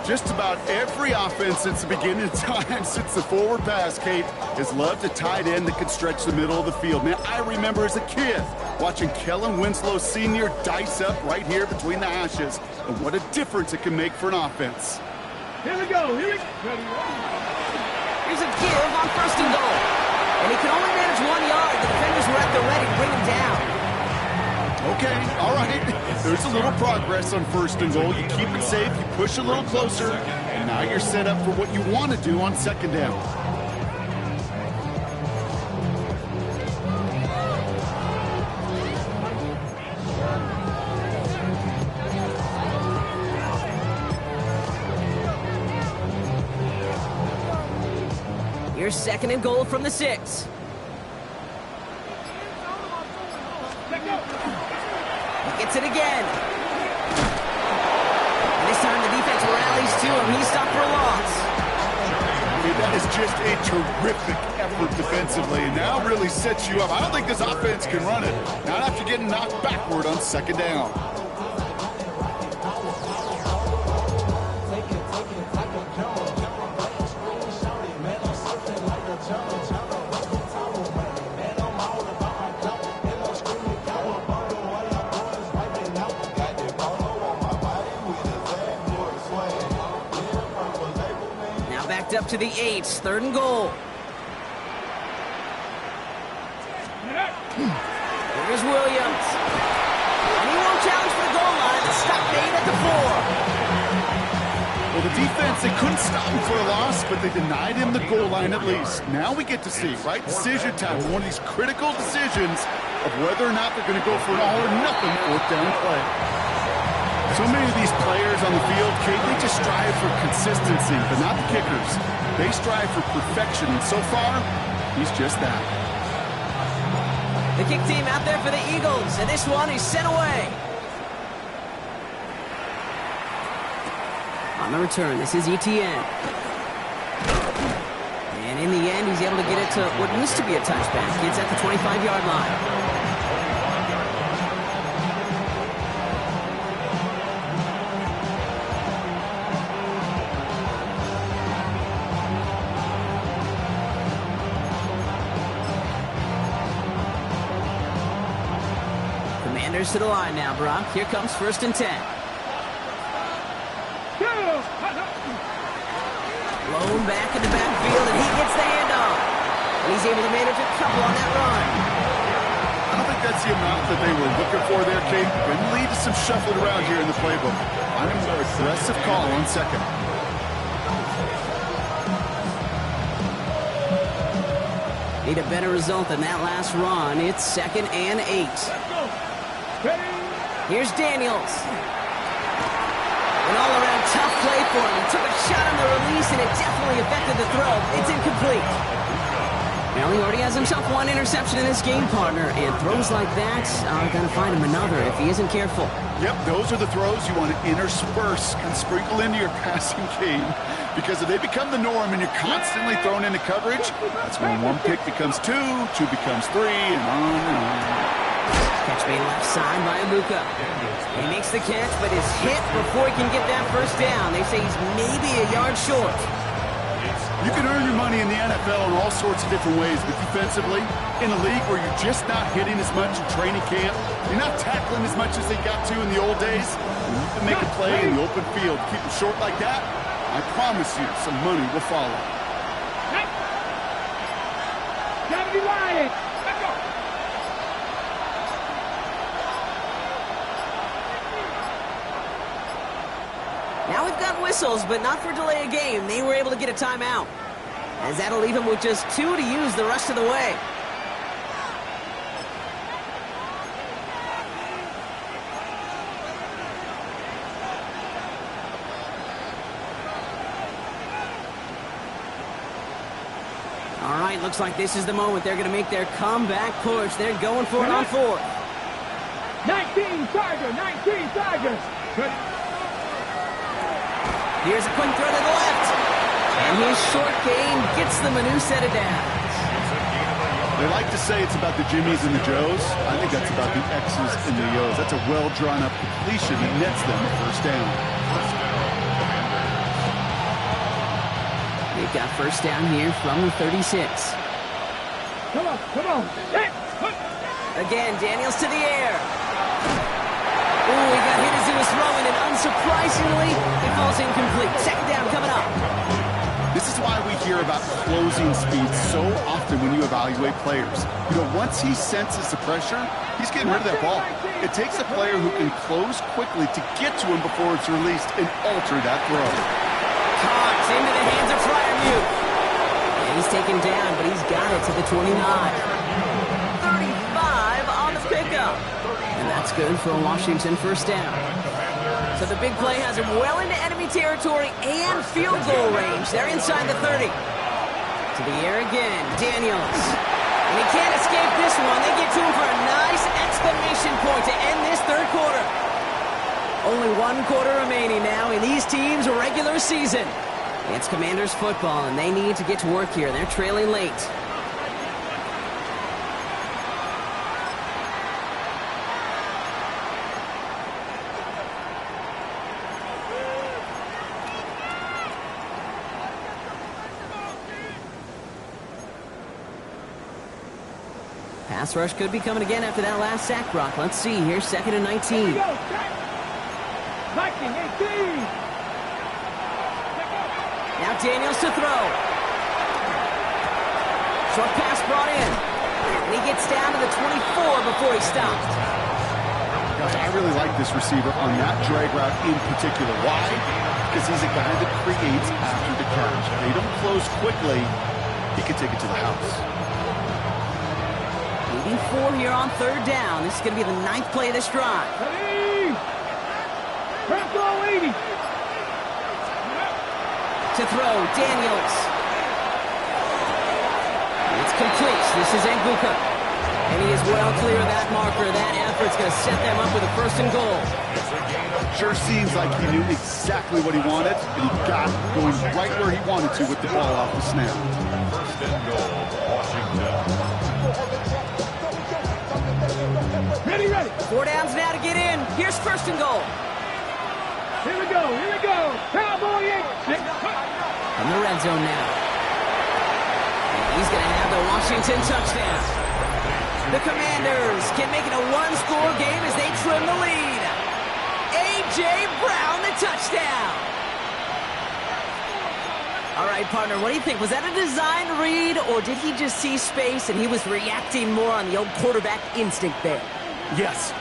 Just about every offense since the beginning of time, since the forward pass, Kate, has loved a tight end that can stretch the middle of the field. Man, I remember as a kid watching Kellen Winslow Sr. dice up right here between the hashes, and what a difference it can make for an offense. Here we go. Here we go. Here's a give on first and goal. And he can only manage 1 yard. The defenders were at the ready to bring him down. Okay, all right. There's a little progress on first and goal. You keep it safe, you push a little closer, and now you're set up for what you want to do on second down. Here's second and goal from the 6. Gets it again. And this time the defense rallies to him. He's stopped for a loss. Okay, that is just a terrific effort defensively, and now really sets you up. I don't think this offense can run it. Not after getting knocked backward on second down. Up to the 8, third and goal. Here's Williams. And he won't challenge for the goal line. It's stopped 8 at the 4. Well, the defense, they couldn't stop him for a loss, but they denied him the goal line at least. Now we get to see, right decision time, one of these critical decisions of whether or not they're going to go for an all-or-nothing fourth down play. So many of these players on the field, Kate, they just strive for consistency, but not the kickers. They strive for perfection, and so far, he's just that. The kick team out there for the Eagles, and this one is sent away. On the return, this is Etienne. And in the end, he's able to get it to what used to be a touchback. It's at the 25-yard line. To the line now, Brock. Here comes first and 10. Blown back in the backfield, and he gets the handoff. And he's able to manage a couple on that run. I don't think that's the amount that they were looking for there, Kate. Going to lead to some shuffling around here in the playbook. Find a more aggressive call on second. Need a better result than that last run. It's second and 8. Here's Daniels. An all-around tough play for him. He took a shot on the release, and it definitely affected the throw. It's incomplete. Well, he already has himself one interception in his game, partner, and throws like that are going to find him another if he isn't careful. Yep, those are the throws you want to intersperse and sprinkle into your passing game, because if they become the norm and you're constantly thrown into coverage, that's when one pick becomes two becomes three, and on and on. Catch made left side by Abuka. He makes the catch, but is hit before he can get that first down. They say he's maybe a yard short. You can earn your money in the NFL in all sorts of different ways, but defensively, in a league where you're just not hitting as much in training camp, you're not tackling as much as they got to in the old days, when you can make a play in the open field, keep it short like that, I promise you some money will follow. Gotta be lying. we've got whistles, but not for delay of game. They were able to get a timeout, as that'll leave him with just 2 to use the rest of the way. All right, looks like this is the moment they're going to make their comeback push. They're going for it on 4th. 19 Tiger, 19 Tigers. Here's a quick throw to the left. And his short gain gets them a new set of downs. They like to say it's about the Jimmies and the Joes. I think that's about the X's and the O's. That's a well-drawn-up completion that nets them a first down. They've got first down here from the 36. Come on, come on. Hey, Again, Daniels to the air. Ooh, he got hit as he was throwing, and unsurprisingly, it falls incomplete. Second down coming up. This is why we hear about closing speed so often when you evaluate players. You know, once he senses the pressure, he's getting rid of that ball. It takes a player who can close quickly to get to him before it's released and alter that throw. Caught into the hands of Freiermuth. And he's taken down, but he's got it to the 29. 35 on the pickup. And that's good for a Washington first down. So the big play has him well into enemy territory and field goal range. They're inside the 30. To the air again, Daniels. And he can't escape this one. They get to him for a nice exclamation point to end this third quarter. Only 1 quarter remaining now in these teams' regular season. It's Commanders football, and they need to get to work here. They're trailing late. Pass rush could be coming again after that last sack, Brock. Let's see here, 2nd and 19. 19, 18. Now Daniels to throw. Short pass brought in. And he gets down to the 24 before he stopped. Gosh, I really like this receiver on that drag route in particular. Why? Because he's a guy that creates after the catch. They don't close quickly. He can take it to the house. Leading 4 here on 3rd down. This is going to be the 9th play of this drive. Ready? Press all 80. To throw, Daniels. It's complete. This is Egbuka. And he is well clear of that marker. That effort's going to set them up with a 1st and goal. Sure seems like he knew exactly what he wanted, and he got it going right where he wanted to with the ball off the snap. 1st and goal, Washington. Ready, ready. 4 downs now to get in. Here's 1st and goal. Here we go, here we go. Cowboy X. From the red zone now. And he's going to have the Washington touchdown. The Commanders can make it a 1-score game as they trim the lead. A.J. Brown, the touchdown. All right, partner, what do you think? Was that a design read, or did he just see space and he was reacting more on the old quarterback instinct there? Yes.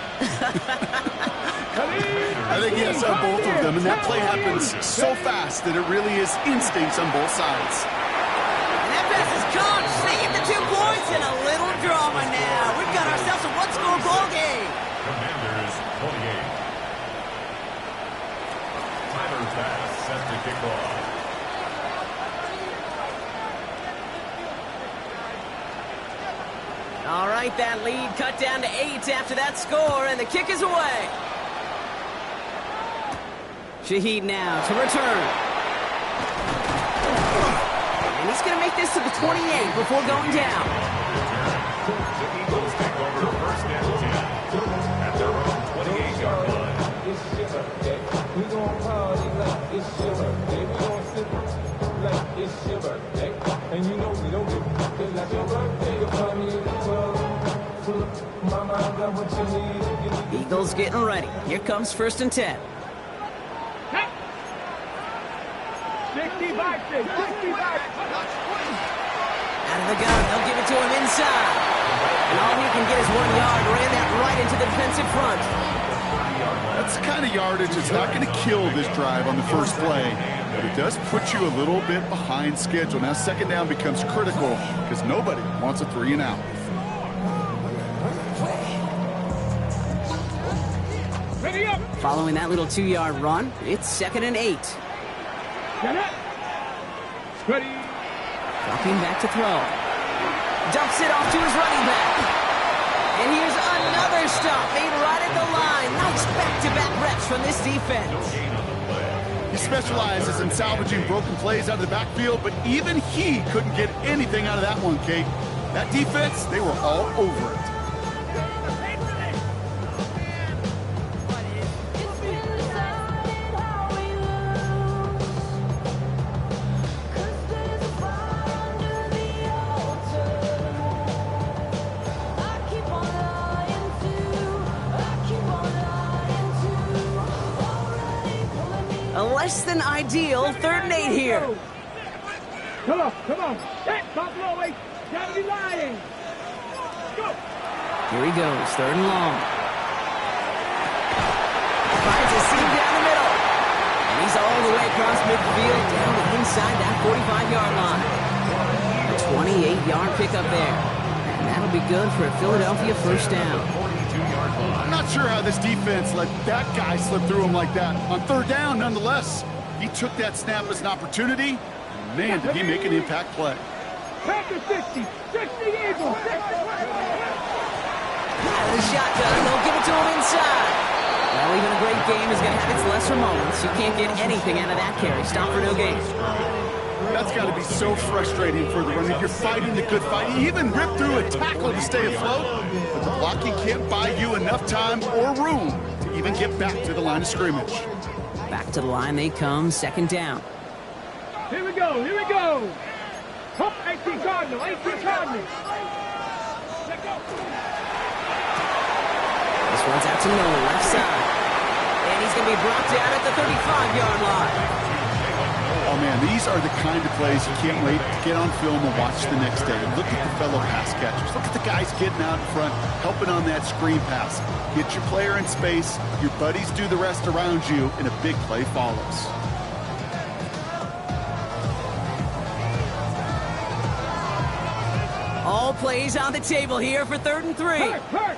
I think he has on both of them, and that play happens so fast that it really is instincts on both sides. And that pass is caught. Save the 2 points and a little drama now. We've got ourselves a 1-score ball game. Commanders 28. Tyler Bass set to kick off. All right, that lead cut down to 8 after that score, and the kick is away. Shaheed now to return. And he's going to make this to the 28 before going down. The Eagles take over 1st and 10 at their own 28-yard line. It's your birthday. We gon' party like it's your birthday. We gon' sip like it's your birthday. And you know we don't give it like your birthday. You'll find me in the club. Mama, I got what you need. Eagles getting ready. Here comes 1st and 10. 60 by 6, 60 by 6. Out of the gun, they'll give it to him inside. And all he can get is 1 yard. Ran that right into the defensive front. That's the kind of yardage that's not going to kill this drive on the first play, but it does put you a little bit behind schedule. Now second down becomes critical because nobody wants a 3 and out. Ready up. Following that little 2-yard run, it's 2nd and 8. Get it. Ready. Dropping back to throw. Dumps it off to his running back. And here's another stop made right at the line. Nice back-to-back reps from this defense. He specializes in salvaging broken plays out of the backfield, but even he couldn't get anything out of that one, Kate. That defense, they were all over it. A less than ideal 3rd and 8 here. Come on, come on. That Buffalo Wait. Gotta be lying. Go. Here he goes, 3rd and long. Finds a seam down the middle. And he's all the way across midfield down to inside that 45-yard line. A 28-yard pickup there. And that'll be good for a Philadelphia first down. I'm not sure how this defense let that guy slip through him like that. On 3rd down, nonetheless, he took that snap as an opportunity. Man, did he make an impact play. Packers 60. 60 Eagles. Out of the shotgun, they'll give it to him inside. Well, even a great game is going to have its lesser moments. You can't get anything out of that carry. Stop for no gain. That's got to be so frustrating for the runner. You're fighting the good fight. You even rip through a tackle to stay afloat, but the blocking can't buy you enough time or room to even get back to the line of scrimmage. Back to the line they come, 2nd down. Here we go, here we go. Up, 18 Cardinal, 18 Cardinal. This one's out to Miller, left side. And he's going to be brought down at the 35-yard line. Oh, man, these are the kind of plays you can't wait to get on film and watch the next day. Look at the fellow pass catchers. Look at the guys getting out in front, helping on that screen pass. Get your player in space. Your buddies do the rest around you, and a big play follows. All plays on the table here for 3rd and 3. Hurt.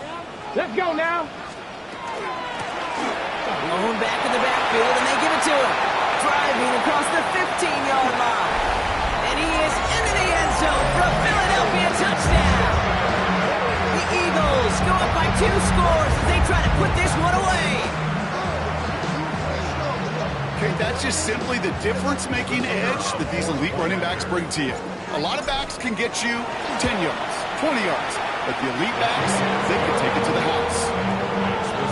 Let's go now. Blown back in the backfield, and they give it to him. Driving across the 15-yard line. And he is into the end zone for a Philadelphia touchdown. The Eagles go up by 2 scores as they try to put this one away. Okay, that's just simply the difference-making edge that these elite running backs bring to you. A lot of backs can get you 10 yards, 20 yards, but the elite backs, they can take it to the house.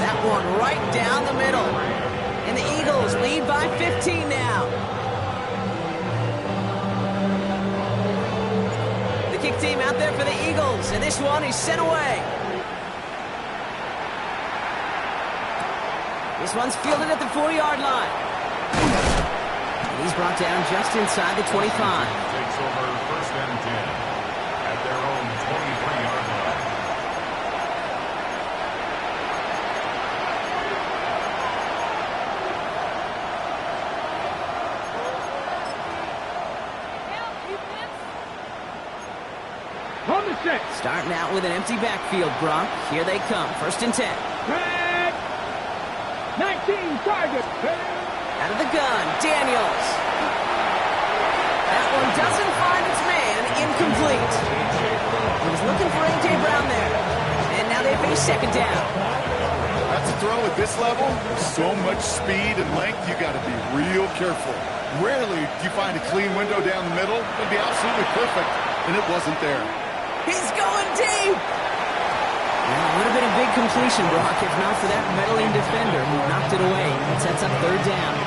That one right down the middle. And the Eagles lead by 15 now. The kick team out there for the Eagles, and this one is sent away. This one's fielded at the 4-yard line. And he's brought down just inside the 25. Takes over 1st and 10 at their own 23-yard line. On the set. Starting out with an empty backfield, Brock. Here they come. 1st and 10. Red. 19 target. Out of the gun, Daniels. That one doesn't find its man. Incomplete. He was looking for A.J. Brown there. And now they face 2nd down. That's a throw at this level. So much speed and length, you got to be real careful. Rarely do you find a clean window down the middle. It'd be absolutely perfect, and it wasn't there. He's going deep. Well, it would have been a big completion, Brock, if not for that meddling defender who knocked it away. It sets up 3rd down.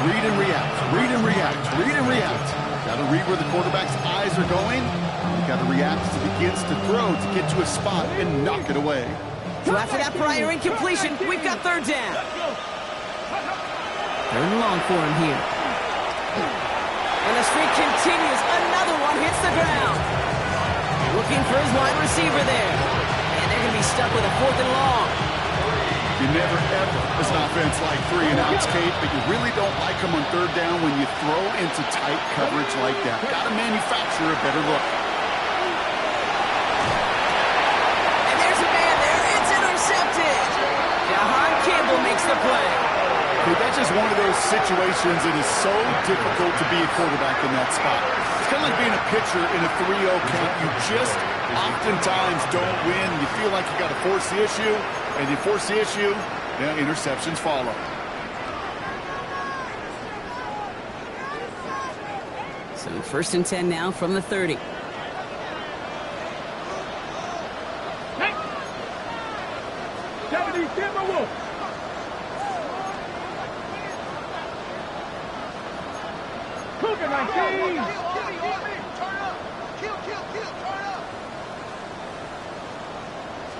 Read and react, read and react, read and react. Got to read where the quarterback's eyes are going. You got to react as he begins to throw to get to a spot and knock it away. So after that prior incompletion, we've got 3rd down. 3rd and long for him here. And the streak continues. Another one hits the ground. Looking for his wide receiver there. And they're going to be stuck with a 4th and long. You never, ever, as an offense, like 3 and outs, Kate, but you really don't like them on third down when you throw into tight coverage like that. Got to manufacture a better look. And there's a man there. It's intercepted. Jahan Campbell makes the play. Okay, that's just one of those situations that is so difficult to be a quarterback in that spot. It's kind of like being a pitcher in a 3-0 count. You just oftentimes don't win. You feel like you got to force the issue, and you force the issue, interceptions follow. So 1st and 10 now from the 30. Hey! 70 Timberwolves. Cougar 19.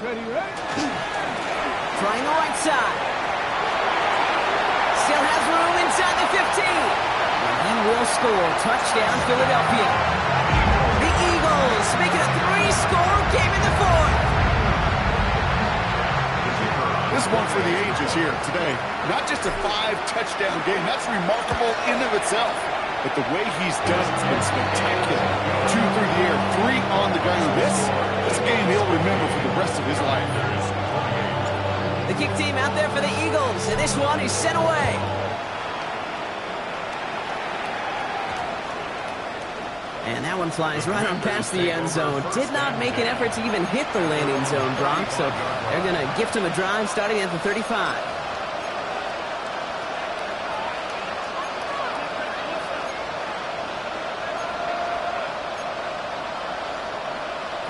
Ready, ready? Trying the right side. Still has room inside the 15. And he will score. Touchdown, Philadelphia. The Eagles make it a 3-score game in the 4th. This is one for the ages here today. Not just a 5-touchdown game. That's remarkable in of itself. But the way he's done it's been spectacular. 2 through the air, 3 on the ground. This is a game he'll remember for the rest of his life. The kick team out there for the Eagles, and this one is sent away. And that one flies right on past the end zone. Did not make an effort to even hit the landing zone, Brock, so they're going to gift him a drive starting at the 35.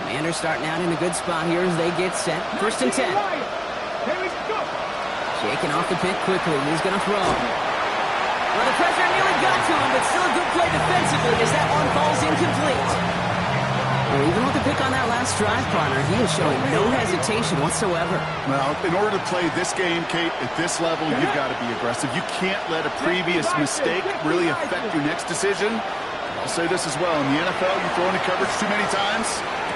Commanders starting out in a good spot here as they get set. 1st and 10. Here we go. Shaking off the pick quickly. He's going to throw. Well, the pressure nearly got to him, but still a good play defensively as that one falls incomplete. Well, even with the pick on that last drive, partner, he is showing no hesitation whatsoever. Well, in order to play this game, Kate, at this level, you've got to be aggressive. You can't let a previous mistake really affect your next decision. I'll say this as well. In the NFL, you throw into coverage too many times,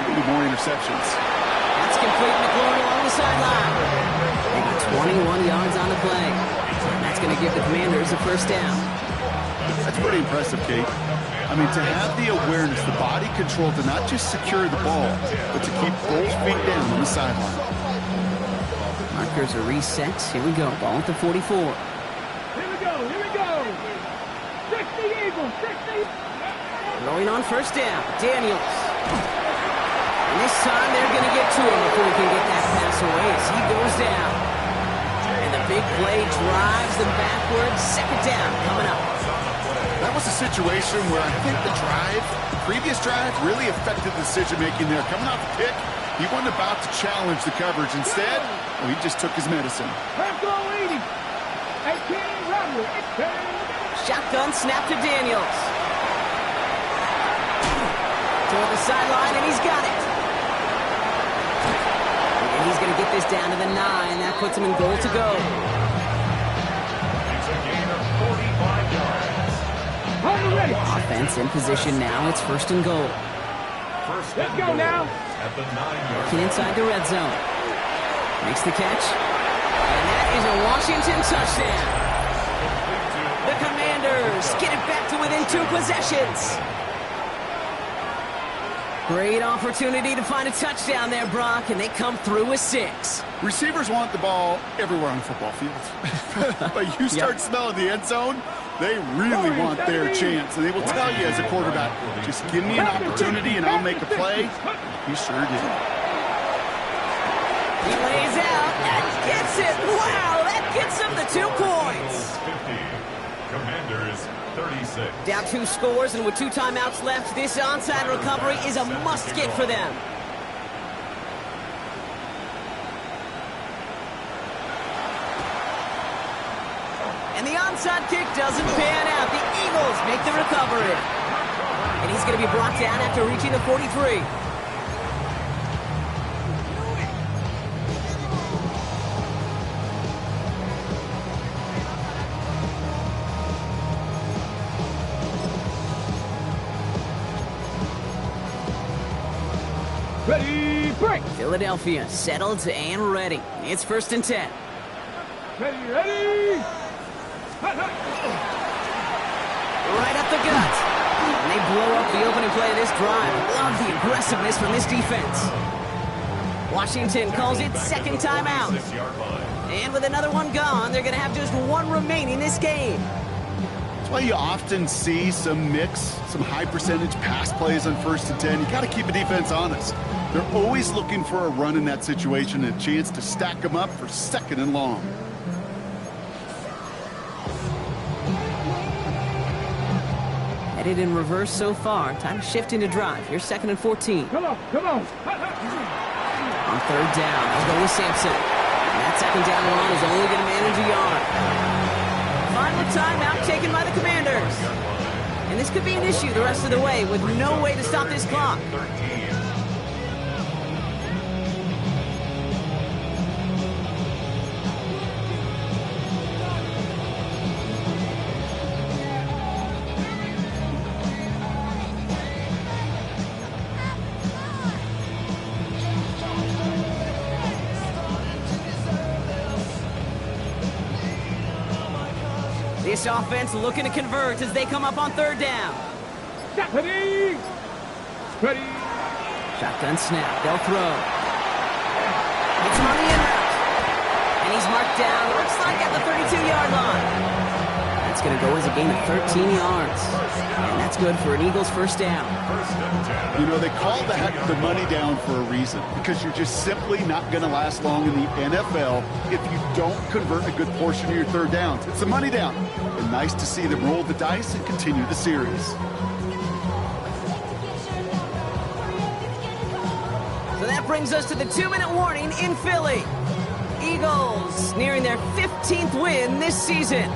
you're going to be more interceptions. That's complete. McLaurin along the sideline. They got 21 yards on the play. And that's going to give the Commanders a 1st down. That's pretty impressive, Kate. I mean, to have the awareness, the body control to not just secure the ball, but to keep both feet down on the sideline. Markers are reset. Here we go. Ball at the 44. Here we go. Here we go. 60 Eagles. 60. Going on 1st down. Daniels. And this time they're going to get to him before he can get that pass away as he goes down. And the big play drives them backwards. 2nd down coming up. That was a situation where I think the previous drive, really affected the decision-making there. Coming off the pick, he wasn't about to challenge the coverage. Instead, well, he just took his medicine. Let's go, 80. 18, Robert. Shotgun snap to Daniels. Toward the sideline, and he's got it. And he's going to get this down to the 9. That puts him in goal to go. It's a gain of 45 yards. Offense in position now. It's 1st and goal. Let's go now. At the 9-yard Looking inside the red zone. Makes the catch. And that is a Washington touchdown. The Commanders get it back to within 2 possessions. Great opportunity to find a touchdown there, Brock, and they come through with 6. Receivers want the ball everywhere on the football field. But you start smelling the end zone, they really want their chance. And they will tell you as a quarterback, just give me an opportunity and I'll make a play. He sure did. He lays out and gets it. Wow, that gets him the 2 points. 50. Commanders 36. Down 2 scores, and with 2 timeouts left, this onside recovery is a must-get for them. And the onside kick doesn't pan out. The Eagles make the recovery. And he's going to be brought down after reaching the 43. Ready, break. Philadelphia settled and ready. It's 1st and 10. Ready? Right up the gut. And they blow up the opening play of this drive. Love the aggressiveness from this defense. Washington calls it second timeout. 46-yard line. And with another one gone, they're going to have just one remaining this game. That's why you often see some high percentage pass plays on 1st and 10. You got to keep a defense honest. They're always looking for a run in that situation and a chance to stack them up for 2nd and long. Headed in reverse so far. Time to shift into drive. Here's 2nd and 14. Come on. On 3rd down, they'll go with Sampson. And that 2nd down run is only going to manage a yard. Final timeout taken by the Commanders. And this could be an issue the rest of the way with no way to stop this clock. 13. This offense looking to convert as they come up on 3rd down. Ready? Shotgun snap. They'll throw. It's money in route. And he's marked down, looks like at the 32-yard line. That's going to go as a gain of 13 yards. And that's good for an Eagles 1st down. You know, they call that the money down for a reason, because you're just simply not going to last long in the NFL if you don't convert a good portion of your 3rd downs. It's the money down. And nice to see them roll the dice and continue the series. So that brings us to the 2-minute warning in Philly. Eagles nearing their 15th win this season.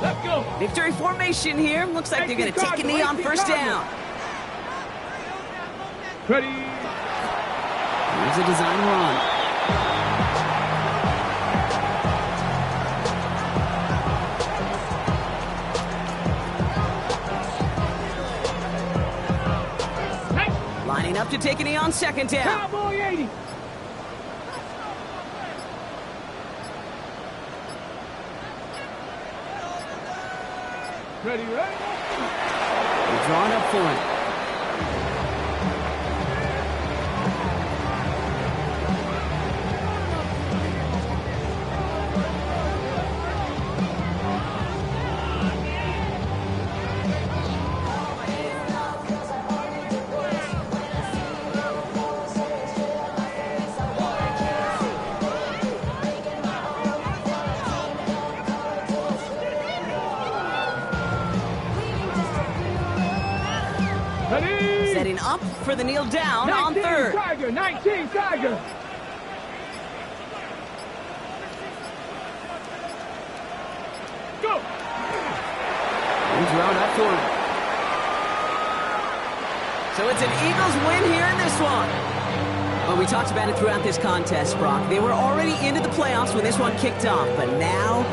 Let's go. Victory formation here. Looks like they're going to take a knee on 1st down. Ready? Here's a design run. Lining up to take a knee on 2nd down. Cowboy 80. Ready? They're drawing up for it. Ready? Setting up for the kneel down on 3rd. Tiger, 19 Tiger. Go. And drawn up for it. So it's an Eagles win here in this one. Well, we talked about it throughout this contest, Brock. They were already into the playoffs when this one kicked off, but now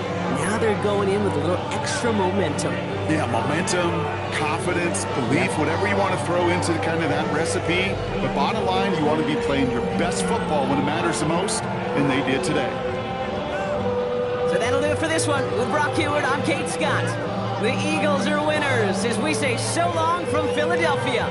they're going in with a little extra momentum. Yeah, momentum, confidence, belief, whatever you want to throw into kind of that recipe. But bottom line, you want to be playing your best football when it matters the most, and they did today. So that'll do it for this one. With Brock Huard, I'm Kate Scott. The Eagles are winners as we say so long from Philadelphia.